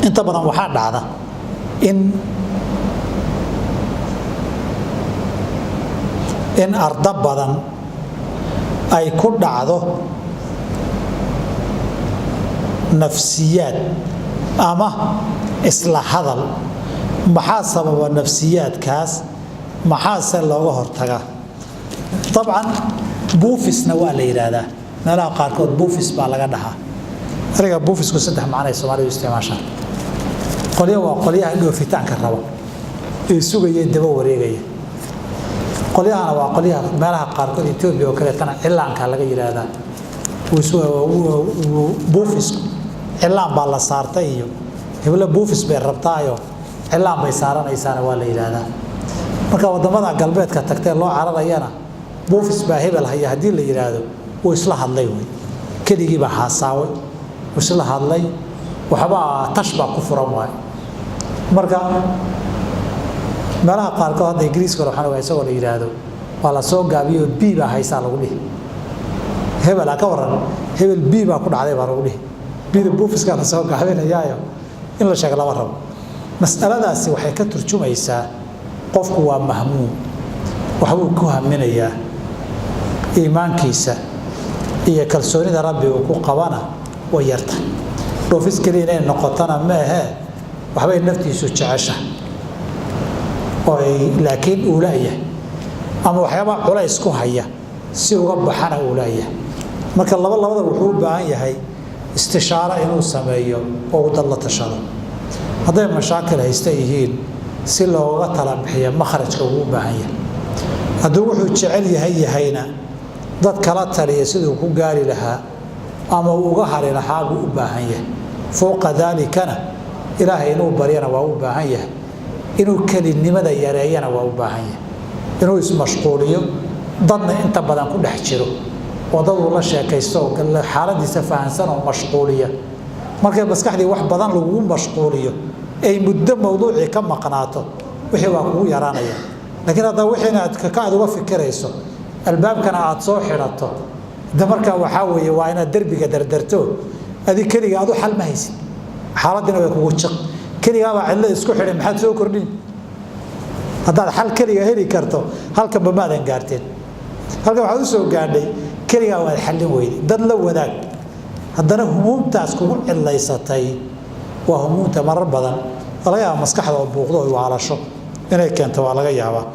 inta badan waxaa dhacda in arda badan ay ku dhacdo nafsiyaad ama isla hadal. maxaa sababa nafsiyaadkaas, maxaase looga hortagaa? طبعا buufisna waa la yiraahdaa, meelaha qaarkood buufis baa laga dhahaa. ariga buufisku saddex macno ay Soomaalidu isticmaashaan. qoliyaha waa qoliyaha dhoofitaanka raba ee sugaya daba wareegaya. qolyahana waa qoliyaha meelaha qaarkood Itoobiya oo kale tan cilaanka laga yiraahdaa. buufisku cilaan baa la saartay iyo hebla buufis bay rabtaayo cilaan bay saaranaysaana waa la yiraahdaa. marka wadamada galbeedka tagtay loo cararayana buufis baa hebel haya hadii la yiraahdo oo isla hadlay way keligii baa haasaaway isla hadlay waxba tashba ku furan way. marka meelaha qaarkood hadda Ingiriiska waxaa la isagoo la yiraahdo waa la soo gaabiyo B baa haysa lagu dhihi hebel ka waran hebel B baa ku dhacday baa lagu dhihi B buufiska la soo gaabinayaayo in la sheego laba rabo. mas'aladaasi waxay ka turjumaysaa qofku waa mahmuum, waxa uu ku haminayaa iimaankiisa iyo kalsoonida Rabbi uu ku qabana way yarta. dhoofis kaliya inay noqotana ma aha waxbay naftiisu jeceshahay laakiin uu leeyahay ama waxyaaba culays ku haya si uga baxana uu leeyahay. marka labada wuxuu u baahan yahay istishaara inuu sameeyo oo uu dad la tashado. hadday mashaakil haysta yihiin si looga tala bixiyo makhrajka uu u baahan yahay. hadduu wuxuu jecel yahayna dad kala taliya siduu ku gaari lahaa ama uga hari lahaa buu u baahan yahay. fooqa daalikana ilaahay inuu baryana waa u baahan yahay, inuu kelinimada yareeyana waa u baahan yahay, inuu ismashquuliyo dadna inta badan ku dhex jiro oo dad uu la sheekaysto xaaladiisa fahansan oo mashquuliya. markay maskaxdii wax badan lagu mashquuliyo ay muddo mawduuci ka maqnaato wixii waa kugu yaraanaya. laakiin hadda wixii aad uga fikirayso albaabkana aad soo xirato markaa waxaa weeye waa inaad derbiga dardarto adi keliga aad u xal ma haysid, xaaladina way kugu jiq keliga baa cidlo isku xidhay maxaad soo kordhin. haddaad xal keliga heli karto halkan maadan gaarteen. halkan waxaad u soo gaadhay keliga waad xallin weyday, dad la wadaag. haddana humuumtaas kugu cilaysatay waa humuumta marar badan laga yaabaa maskaxda oo buuqdo oo waalasho inay keento waa laga yaabaa.